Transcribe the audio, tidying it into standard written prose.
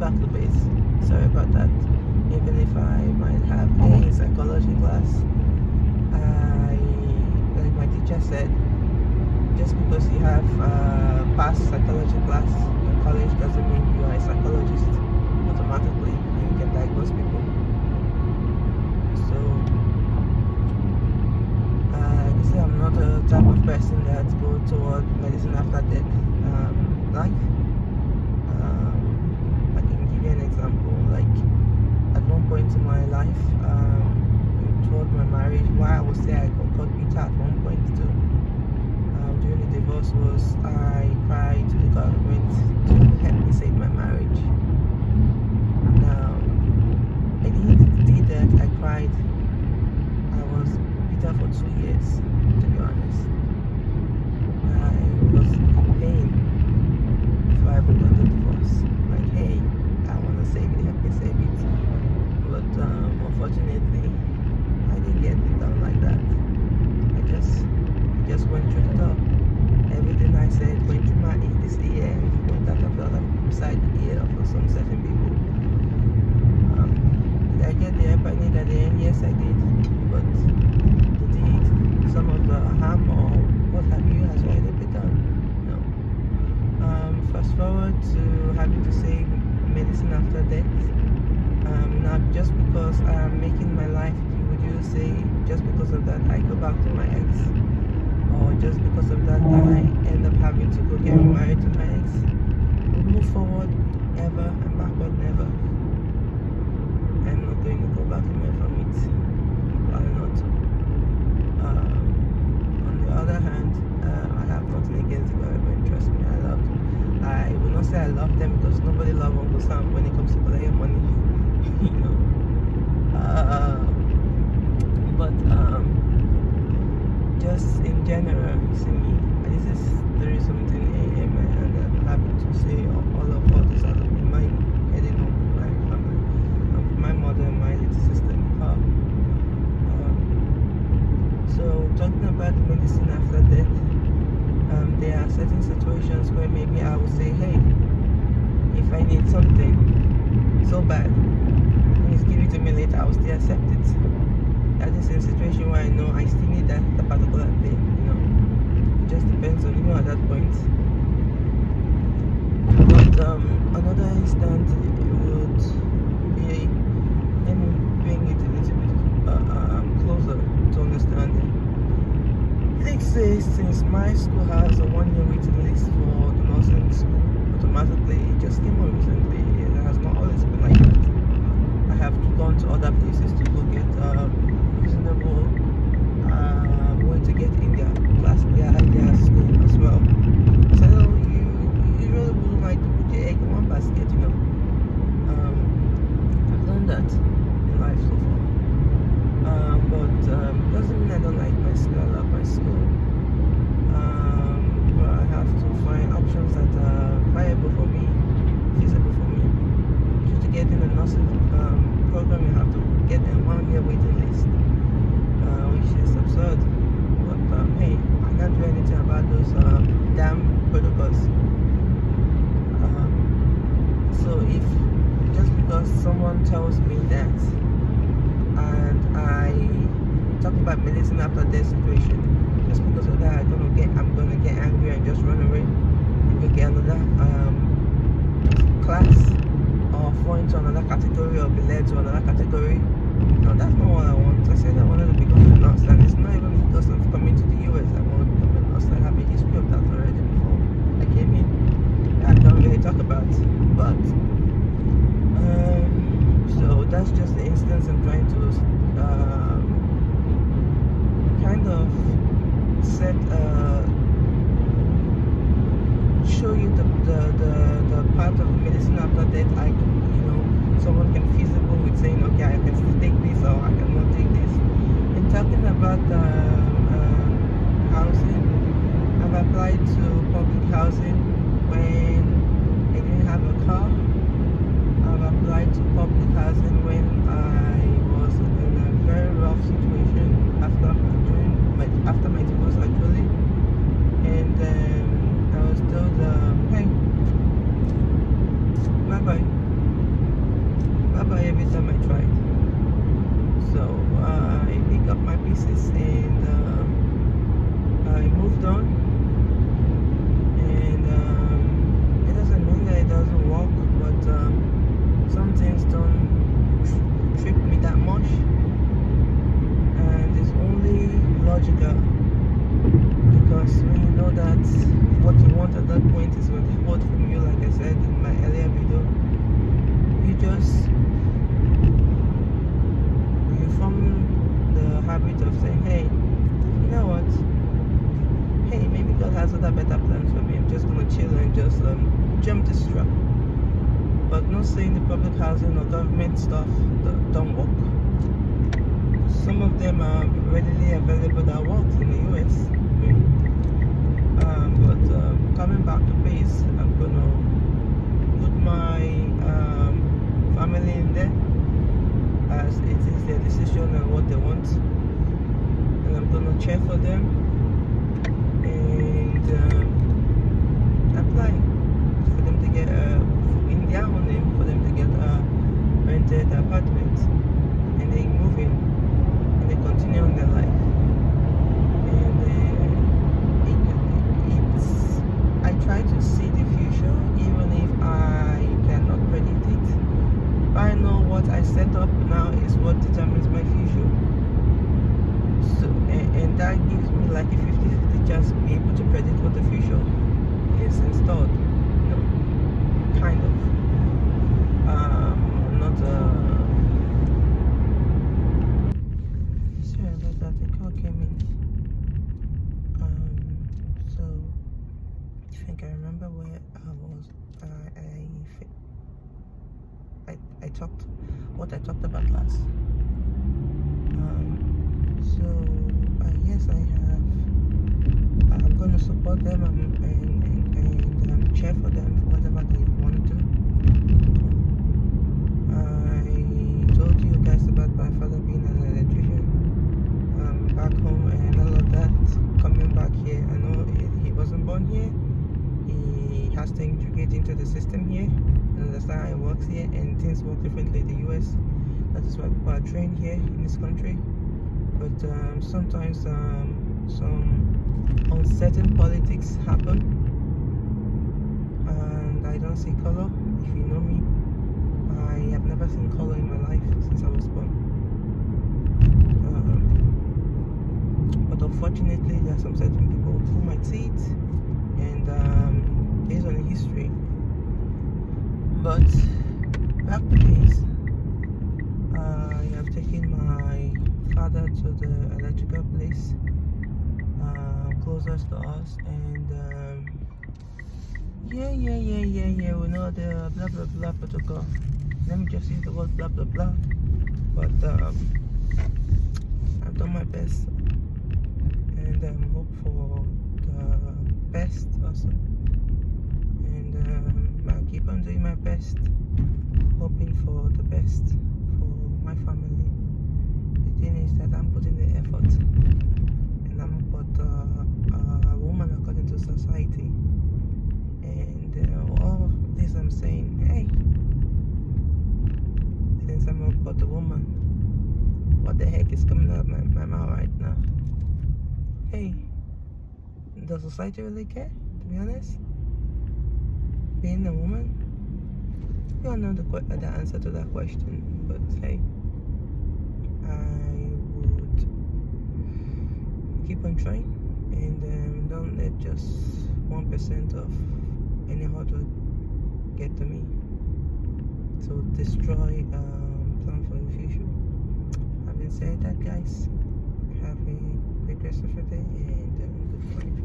back to base. Sorry about that. Even if I might have a psychology class, like my teacher said, just because you have passed psychology class in college doesn't mean you are a psychologist automatically. You can diagnose people. So, like I say, I'm not the type of person that go toward medicine after death life. I can give you an example. Like at one point in my life, toward my marriage, why I would say I got bitter at one point too. During the divorce was I cried to the government to help me save my marriage. Now, I did that. I cried. I was bitter for 2 years, to be honest. I was in pain before I even got the divorce. Like, hey, I want to save it, help me save it. But unfortunately, I didn't get it done like that. I just went through the door. Everything I said went through my this ear, went out of the other side the ear for some certain people. Did I get the help I need at the end? Yes, I did. But the deed, some of the harm or what have you has already been done. No. Fast forward to having to say medicine after death. Not just because I'm making my life, would you say just because of that I go back to my ex? Or just because of that I end up having to go get remarried to my ex? We move forward ever and backward never. I'm not going to go back to my family. I'm planning not to. On the other hand, I have nothing against the government. Trust me, I will not say I love them because nobody loves Uncle Sam when it comes to collecting money. You know. But just in general, you see me. This is 30-something a.m. and I'm happy to say all this out of my mind, heading home with my family, my mother and my little sister in the car. So talking about medicine after death, there are certain situations where maybe I would say, hey, if I need something so bad, please give it to me later, I will still accept it. That is a situation where I know I still need that particular thing, you know. It just depends on you at that point. But another instance would be, let me bring it a little bit closer to understanding. Let's say since my school has a 1-year waiting list for the nursing school, automatically it just came on recently. It has not always been like that. I have gone to other places to go get reasonable way to get in their school as well. So you really wouldn't like to put your egg in one basket, you know. I've learned that in life so far. But doesn't mean I don't like my school. I love my school. But I have to find options that are viable for me, feasible for me. Just to get in the nursing program, you have to get a 1-year waiting list, which is absurd. But hey, I can't do anything about those damn protocols. So if just because someone tells me that, and I talk about medicine after death situation, just because of that, I'm gonna get angry and just run away and go get another class, or fall into another category, or be led to another category. No, that's not what I want. I said I wanted to become a nurse, and it's not even because of coming to the US. I want to become a nurse. I have a history of that already before I came in. I don't really talk about, but so that's just the instance I'm trying to kind of set, show you the part of medicine after death. Someone can feasible with saying, okay, I can still take this or I cannot take this. And talking about housing, I've applied to public housing when I didn't have a car. I've applied to public housing when I was in a very rough situation after my divorce actually, and I was told, hey, bye bye. cry every time I tried. So I picked up my pieces and I moved on. And it doesn't mean that it doesn't work, but some things don't trip me that much, and it's only logical, because when you know that what you want at that point is withheld from you, like I said in my earlier video, you form the habit of saying, hey, you know what, hey, maybe God has other better plans for me, I'm just gonna chill and just jump this truck. But not saying the public housing or government stuff don't work. Some of them are readily available that works in the US. But coming back to base, I'm gonna put my family in there, as it is their decision and what they want, and I'm gonna cheer for them and apply for them to get in their own name, for them to get a rented apartment, and they move in and they continue on their life. And I try to see the future, even if I cannot predict it. But I know what I set up now is what determines my future. So, and that gives me like a 50-50 chance to be able to predict what the future is installed. Kind of. Not sorry about that, the call came in. So I think I remember where I was. I talked what I talked about last. So yes, I'm gonna support them and cheer for them for whatever they want to do. I told you guys about my father being an electrician back home and all of that. Coming back here, I know he wasn't born here. He has to integrate into the system here and understand how it works here, and things work differently in the US. That is why people are trained here in this country. But sometimes some uncertain politics happen, and I don't see color. If you know me, I have never seen color in my life since I was born. But unfortunately, there are some certain people who might see it, and based on the history. But back to this, I have taken my father to the electrical place closest to us, and yeah, we know the blah blah blah protocol. Let me just use the word blah blah blah. But I've done my best, and hope for the best also. And I'll keep on doing my best, hoping for the best for my family. The thing is that I'm putting the effort, and I'm but a woman according to society. And all this I'm saying, hey, since I'm but a woman, what the heck is coming out of my mouth right now? Hey, does society really care, to be honest? Being a woman? You don't know the answer to that question, but hey, I would keep on trying, and don't let just 1% of any hard work get to me to destroy plan for the future. Having said that, guys, have a great rest of your day, and good morning.